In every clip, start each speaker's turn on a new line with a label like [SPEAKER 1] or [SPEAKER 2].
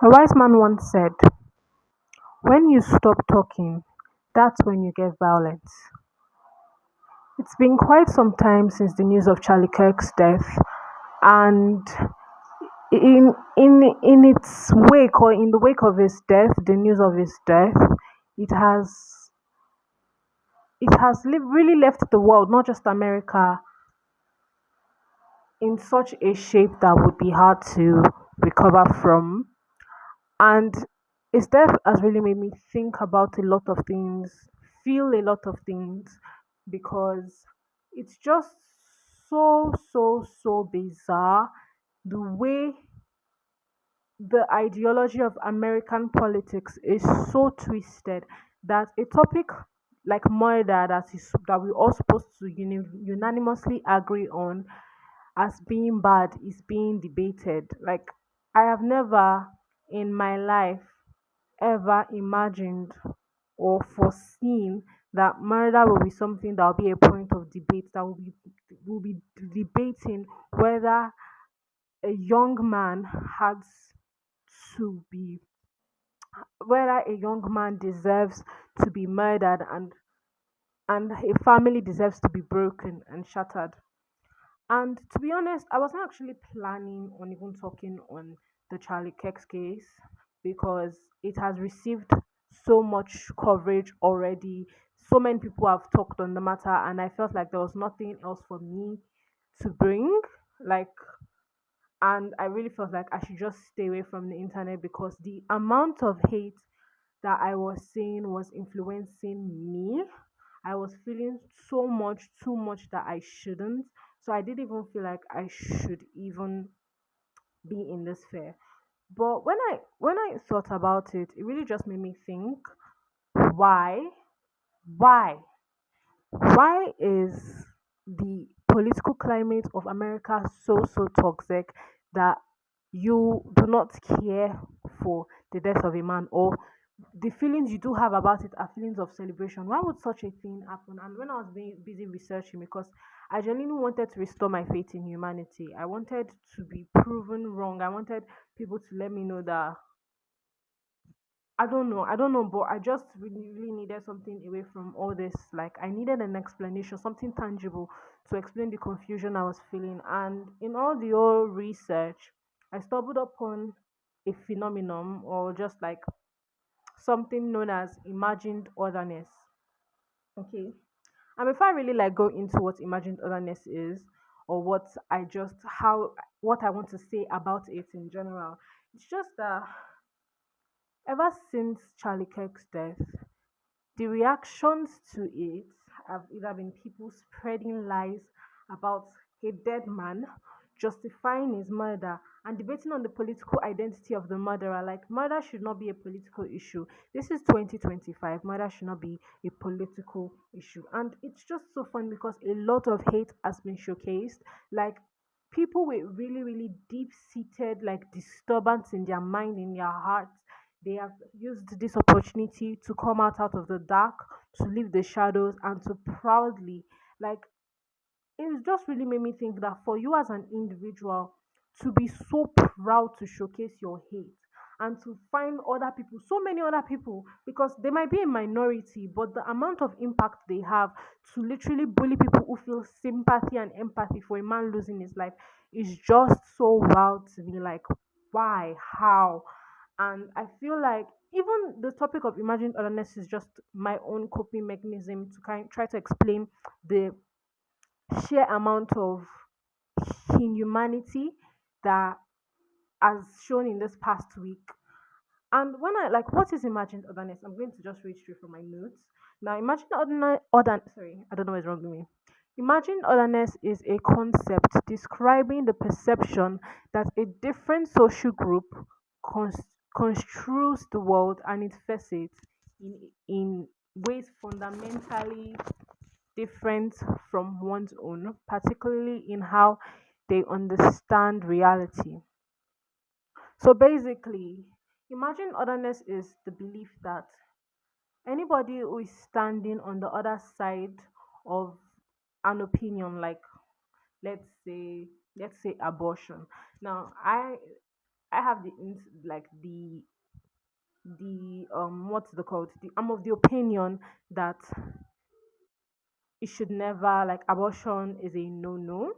[SPEAKER 1] A wise man once said, when you stop talking, that's when you get violence. It's been quite some time since the news of Charlie Kirk's death, and in its wake or in the wake of his death, the news of his death, it has really left the world, not just America, in such a shape that would be hard to recover from. And his death has really made me think about a lot of things, feel a lot of things, because it's just so bizarre the way the ideology of American politics is so twisted that a topic like murder that we all supposed to unanimously agree on as being bad is being debated. Like, I have never in my life ever imagined or foreseen that murder will be something that will be a point of debate, that will be debating whether a young man has to be whether a young man deserves to be murdered, and a family deserves to be broken and shattered. And to be honest, I wasn't actually planning on even talking on the Charlie Kirk's case because it has received so much coverage already. So many people have talked on the matter, and I felt like there was nothing else for me to bring. Like, and I really felt like I should just stay away from the internet because the amount of hate that I was seeing was influencing me. I was feeling so much, too much that I shouldn't. So I didn't even feel like I should even be in this fair. But when I thought about it, it really just made me think, why? Why? Why is the political climate of America so toxic that you do not care for the death of a man, or the feelings you do have about it are feelings of celebration? Why would such a thing happen? And when I was being busy researching, because I genuinely wanted to restore my faith in humanity, I wanted to be proven wrong. I wanted people to let me know that I don't know, but I just really needed something away from all this. Like, I needed an explanation, something tangible to explain the confusion I was feeling. And in all the old research, I stumbled upon a phenomenon, or just like something known as imagined otherness. Okay. And before I really like go into what imagined otherness is, or what I want to say about it in general, it's just that ever since Charlie Kirk's death, the reactions to it have either been people spreading lies about a dead man, justifying his murder, and debating on the political identity of the murderer. Like, murder should not be a political issue. This is 2025. Murder should not be a political issue. And it's just so fun because a lot of hate has been showcased. Like, people with really deep seated like disturbance in their mind, in their hearts, they have used this opportunity to come out of the dark, to leave the shadows, and to proudly, like, it just really made me think that for you as an individual to be so proud to showcase your hate and to find other people, so many other people, because they might be a minority, but the amount of impact they have to literally bully people who feel sympathy and empathy for a man losing his life is just so wild to me. Like, why? How? And I feel like even the topic of imagined otherness is just my own coping mechanism to try to explain the sheer amount of inhumanity that as shown in this past week. And when I like, what is imagined otherness? I'm going to just read straight from my notes. Now, sorry, I don't know what's wrong with me. Imagined otherness is a concept describing the perception that a different social group cons- construes the world and its facets in ways fundamentally different from one's own, particularly in how they understand reality. So basically, imagine otherness is the belief that anybody who is standing on the other side of an opinion, like let's say abortion. Now, I have like the what's the called the I'm of the opinion that it should never, like, abortion is a no.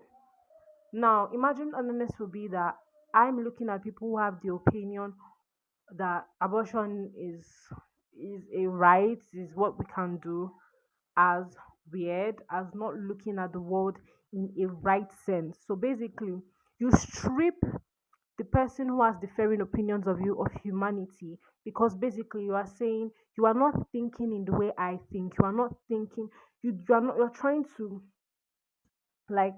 [SPEAKER 1] Now imagine honesty will be that I'm looking at people who have the opinion that abortion is a right, is what we can do, as weird, as not looking at the world in a right sense. So basically, you strip the person who has differing opinions of you of humanity, because basically you are saying you are not thinking in the way I think. You are not thinking, you are not, you're trying to, like,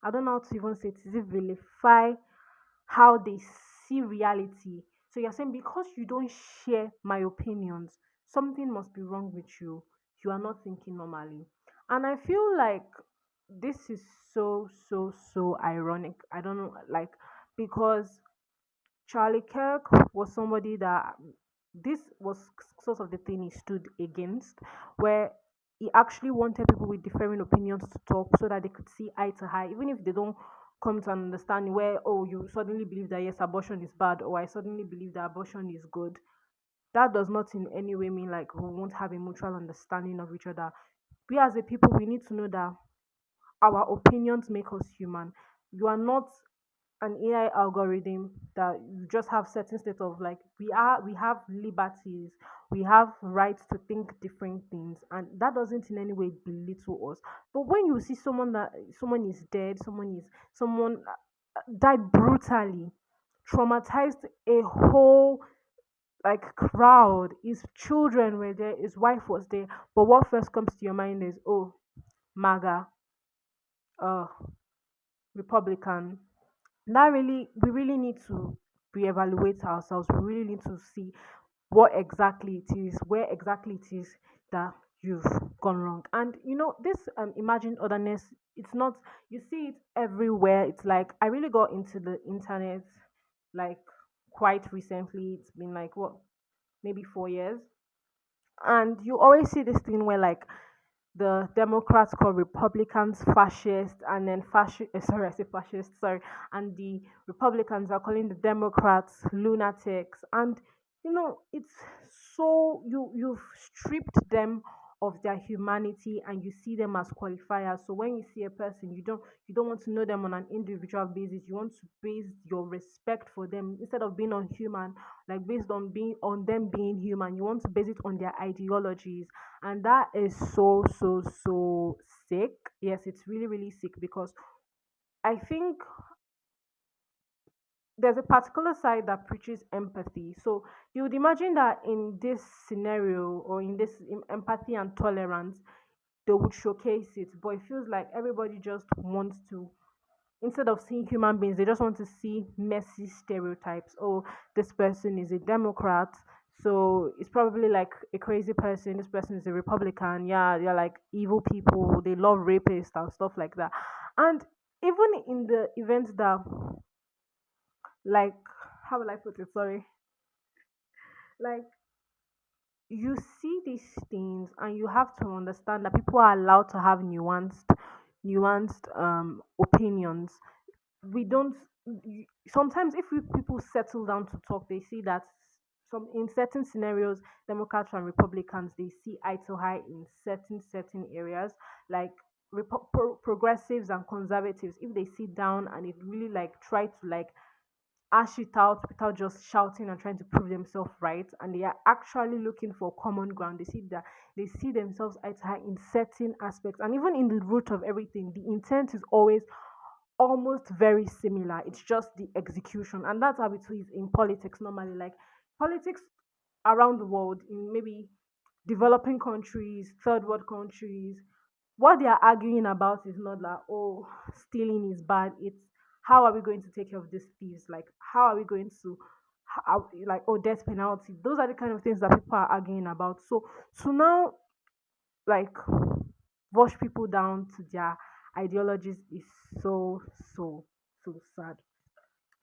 [SPEAKER 1] I don't know how to even say it, is it vilify how they see reality. So you're saying because you don't share my opinions, something must be wrong with you. You are not thinking normally. And I feel like this is so ironic. I don't know, like, because Charlie Kirk was somebody that this was sort of the thing he stood against, where he actually wanted people with differing opinions to talk so that they could see eye to eye, even if they don't come to an understanding where, oh, you suddenly believe that yes, abortion is bad, or I suddenly believe that abortion is good. That does not in any way mean like we won't have a mutual understanding of each other. We as a people, we need to know that our opinions make us human. You are not an AI algorithm that you just have certain state of, like, we have liberties, we have rights to think different things, and that doesn't in any way belittle us. But when you see someone is dead, someone died brutally, traumatized a whole, like, crowd, his children were there, his wife was there, but what first comes to your mind is, oh, MAGA, uh Republican. That really, we really need to reevaluate ourselves. We really need to see what exactly it is, where exactly it is that you've gone wrong. And this imagine otherness, it's not, you see it everywhere. It's like I really got into the internet, like, quite recently. It's been like, what, maybe 4 years. And you always see this thing where, like, the Democrats call Republicans fascist, and then fascist. Sorry, I say fascist. Sorry, and the Republicans are calling the Democrats lunatics, and it's so you've stripped them of their humanity, and you see them as qualifiers. So when you see a person, you don't want to know them on an individual basis. You want to base your respect for them instead of being on human, like based on being on them being human. You want to base it on their ideologies, and that is so sick. Yes, it's really really sick, because I think there's a particular side that preaches empathy. So you would imagine that in this scenario, or in this empathy and tolerance, they would showcase it, but it feels like everybody just wants to, instead of seeing human beings, they just want to see messy stereotypes. Oh, this person is a Democrat, so it's probably like a crazy person. This person is a Republican. Yeah, they're like evil people. They love rapists and stuff like that. And even in the events that, like, how will I put it? Sorry, like, you see these things, and you have to understand that people are allowed to have nuanced opinions. We don't Sometimes if people settle down to talk, they see that some in certain scenarios, Democrats and Republicans, they see eye to eye in certain areas, like progressives and conservatives. If they sit down and it really, like, try to, like, ash it out without just shouting and trying to prove themselves right, and they are actually looking for common ground, they see themselves eye to eye in certain aspects, and even in the root of everything, the intent is always almost very similar. It's just the execution, and that's how it is in politics normally. Like, politics around the world, in maybe developing countries, third world countries, what they are arguing about is not like, oh, stealing is bad. It's how are we going to take care of these thieves? Like, how are we going to, like, oh, death penalty. Those are the kind of things that people are arguing about. So to now, like, wash people down to their ideologies is so sad.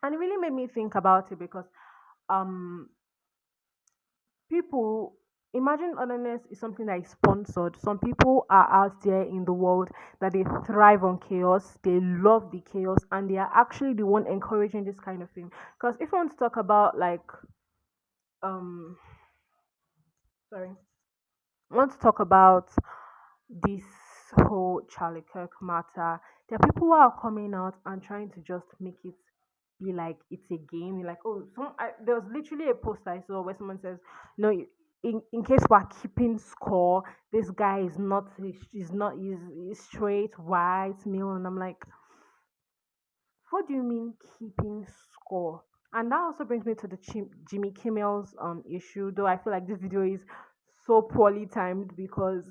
[SPEAKER 1] And it really made me think about it, because um people imagine otherness is something that is sponsored. Some people are out there in the world that they thrive on chaos, they love the chaos, and they are actually the one encouraging this kind of thing. Because if you want to talk about like um sorry, I want to talk about this whole Charlie Kirk matter. There are people who are coming out and trying to just make it be like it's a game. You're like, oh, there was literally a post I saw where someone says, no, in case we're keeping score, this guy is not, he's straight, white, male. And I'm like, what do you mean keeping score? And that also brings me to the Jimmy Kimmel's issue, though I feel like this video is so poorly timed because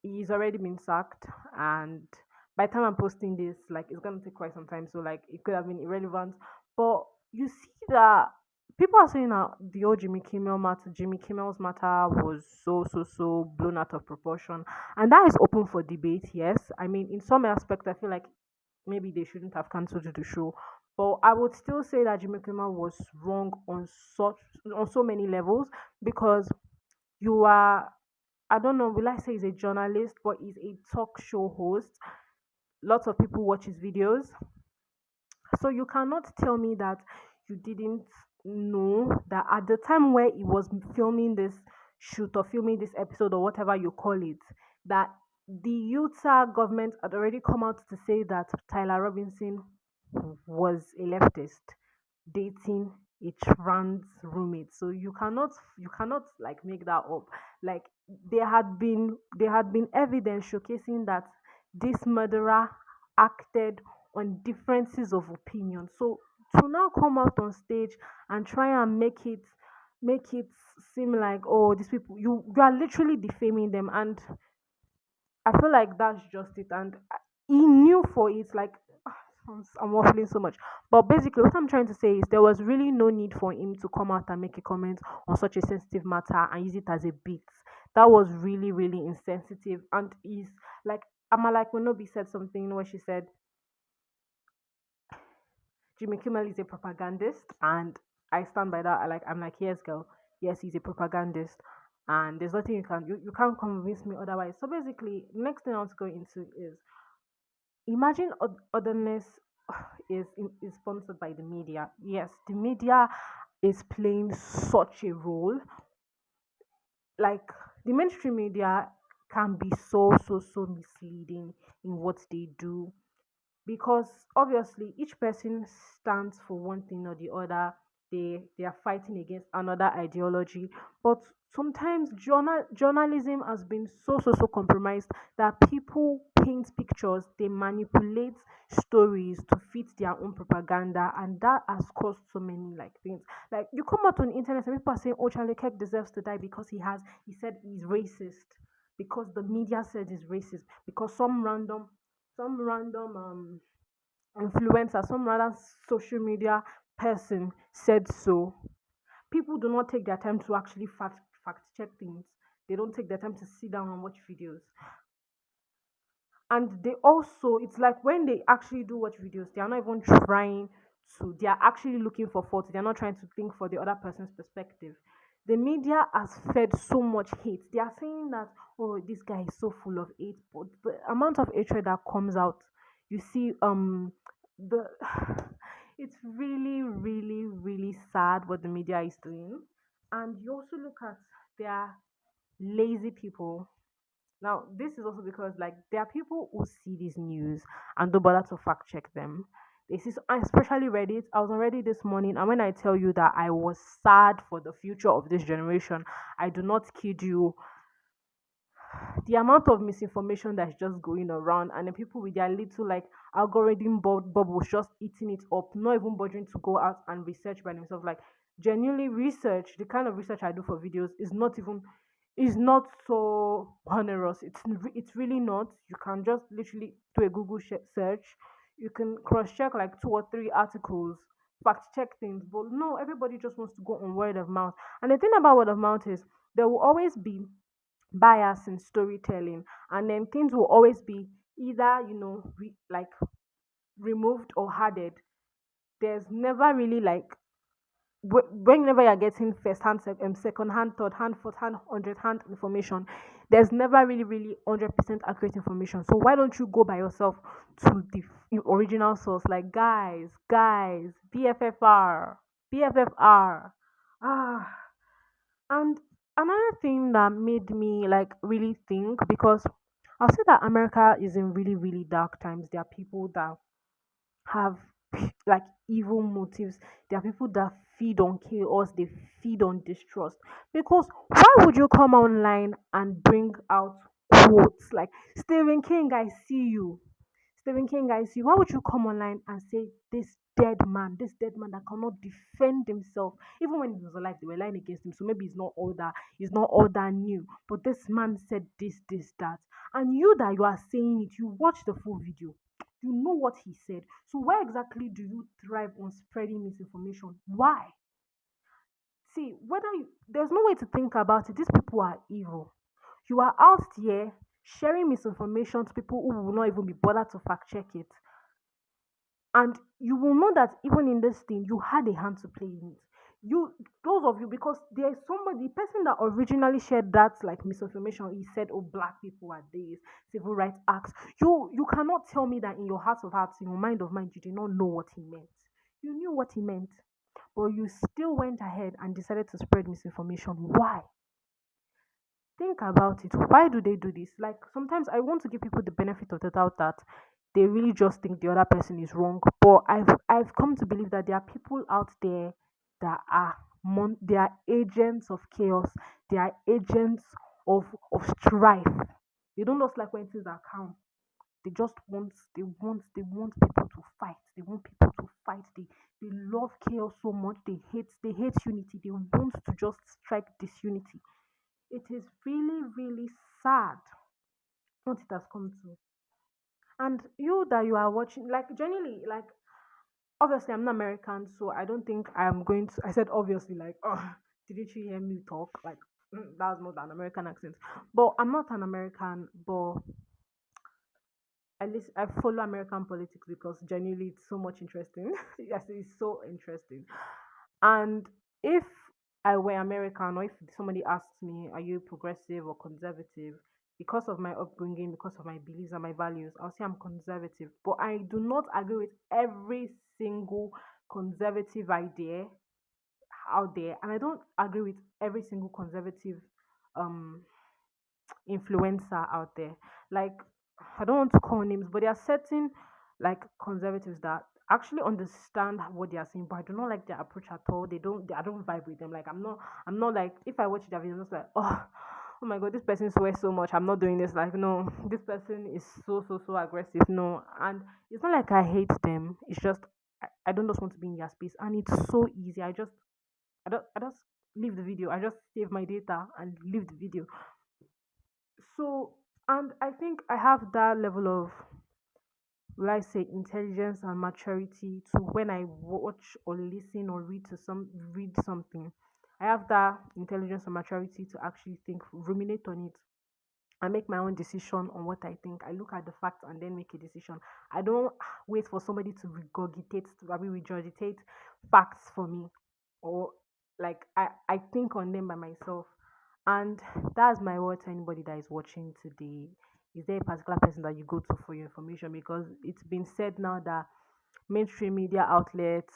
[SPEAKER 1] he's already been sacked, and by the time I'm posting this, like it's gonna take quite some time, so like it could have been irrelevant. But you see that people are saying that the whole Jimmy Kimmel's matter was so blown out of proportion, and that is open for debate. Yes, I mean in some aspect I feel like maybe they shouldn't have cancelled the show, but I would still say that Jimmy Kimmel was wrong on so many levels because you are, I don't know, will I say he's a journalist, but he's a talk show host. Lots of people watch his videos. So you cannot tell me that you didn't know that at the time where he was filming this shoot or filming this episode or whatever you call it, that the Utah government had already come out to say that Tyler Robinson was a leftist dating a trans roommate. So you cannot like make that up. Like there had been evidence showcasing that this murderer acted on differences of opinion. So to now come out on stage and try and make it seem like, oh, these people, you are literally defaming them, and I feel like that's just it. And he knew for it, like, I'm waffling so much. But basically, what I'm trying to say is there was really no need for him to come out and make a comment on such a sensitive matter and use it as a bit. That was really, really insensitive. And is like, Amala Kwenobi said something where she said, Jimmy Kimmel is a propagandist, and I stand by that. I'm like, yes, girl, yes, he's a propagandist, and there's nothing you can't convince me otherwise. So basically, next thing I want to go into is imagine otherness is sponsored by the media. Yes, the media is playing such a role. Like the mainstream media can be so misleading in what they do, because obviously each person stands for one thing or the other. They are fighting against another ideology, but sometimes journalism has been so compromised that people paint pictures, they manipulate stories to fit their own propaganda, and that has caused so many like things. Like you come out on the internet and people are saying, oh, Charlie Kirk deserves to die because he said he's racist, because the media said he's racist, because some random influencer, some rather social media person said so. People do not take their time to actually fact check things. They don't take their time to sit down and watch videos. And they also, it's like when they actually do watch videos, they are not even trying to, they are actually looking for fault. They're not trying to think for the other person's perspective. The media has fed so much hate. They are saying that, oh, this guy is so full of hate, but the amount of hatred that comes out, you see, the it's really sad what the media is doing. And you also look at their lazy people. Now, this is also because like there are people who see this news and don't bother to fact check them. They see, especially Reddit. I was on Reddit this morning, and when I tell you that I was sad for the future of this generation, I do not kid you. The amount of misinformation that's just going around, and the people with their little like algorithm bubbles just eating it up, not even bothering to go out and research by themselves. Like genuinely research, the kind of research I do for videos is not so onerous. It's really not. You can just literally do a Google search. You can cross check like two or three articles, fact check things. But no, everybody just wants to go on word of mouth. And the thing about word of mouth is there will always be bias in storytelling, and then things will always be either like removed or added. There's never really like whenever you're getting first hand, second hand, third hand, fourth hand, 100 hand information, there's never really 100% accurate information. So why don't you go by yourself to the original source? Like, guys, BFFR. Ah, and another thing that made me like really think, because I'll say that America is in really dark times. There are people that have like evil motives. There are people that feed on chaos, they feed on distrust. Because why would you come online and bring out quotes like, Stephen King, I see you. Stephen King, I see. Why would you come online and say this dead man that cannot defend himself? Even when he was alive, they were lying against him. So maybe he's not all that new. But this man said this, that. And you that you are saying it, you watch the full video. You know what he said. So why exactly do you thrive on spreading misinformation? Why? See, there's no way to think about it. These people are evil. You are out here sharing misinformation to people who will not even be bothered to fact check it. And you will know that even in this thing, you had a hand to play in it. Those of you, because there's somebody, the person that originally shared that like misinformation, he said, "Oh, black people are this civil rights acts." You cannot tell me that in your heart of hearts, in your mind of mind, you did not know what he meant. You knew what he meant, but you still went ahead and decided to spread misinformation. Why? Think about it. Why do they do this? Like, sometimes I want to give people the benefit of the doubt that they really just think the other person is wrong. But I've come to believe that there are people out there that are they are agents of chaos. They are agents of strife. They don't just like when things are calm. They want people to fight. They want people to fight. They love chaos so much. They hate unity. They want to just strike disunity. It is really sad what it has come to. And you that you are watching, like, genuinely, like, obviously I'm not American, so I don't think I'm going to. I said obviously, like, oh, didn't you hear me talk? Like, that was not an American accent. But I'm not an American, but at least I follow American politics because genuinely it's so much interesting. Yes, it's so interesting. And if I were American, or if somebody asks me, are you progressive or conservative? Because of my upbringing, because of my beliefs and my values, I'll say I'm conservative. But I do not agree with every single conservative idea out there. And I don't agree with every single conservative um influencer out there. Like, I don't want to call names, but there are certain like conservatives that actually understand what they are saying, but I do not like their approach at all. I don't vibe with them. Like, I'm not like, if I watch their videos, I'm just like, oh my god, this person swears so much. I'm not doing this. Like, no, this person is so aggressive. No, and it's not like I hate them. It's just I don't just want to be in their space, and it's so easy. I just leave the video. I just save my data and leave the video. So, and I think I have that level of, will I say, intelligence and maturity to when I watch or listen or read something. I have that intelligence and maturity to actually think, ruminate on it, I make my own decision on what I think. I look at the facts and then make a decision. I don't wait for somebody to regurgitate facts for me, or like I think on them by myself. And that's my word to anybody that is watching today. Is there a particular person that you go to for your information? Because it's been said now that mainstream media outlets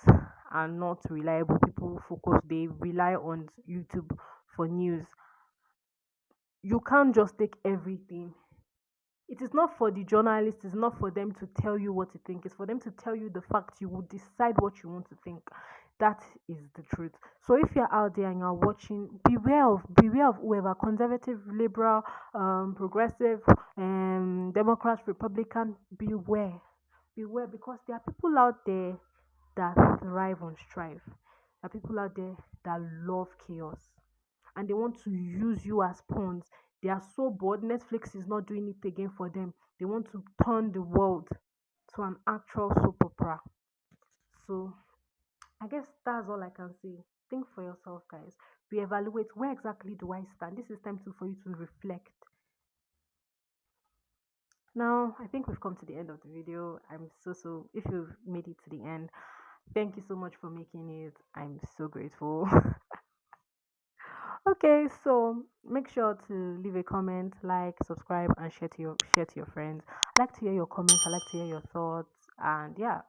[SPEAKER 1] are not reliable. People focus, they rely on YouTube for news. You can't just take everything. It is not for the journalists, it's not for them to tell you what to think, it's for them to tell you the facts. You will decide what you want to think. That is the truth. So if you're out there and you're watching, beware of whoever, conservative, liberal, progressive, Democrats, Republican, beware. Beware, because there are people out there that thrive on strife. There are people out there that love chaos and they want to use you as pawns. They are so bored. Netflix is not doing it again for them. They want to turn the world to an actual soap opera. So I guess that's all I can say. Think for yourself, guys. Reevaluate, where exactly do I stand? This is time for you to reflect. Now, I think we've come to the end of the video. I'm so if you've made it to the end, Thank you so much for making it. I'm so grateful. Okay, so make sure to leave a comment, like, subscribe, and share to your friends. I like to hear your comments. I like to hear your thoughts, and yeah.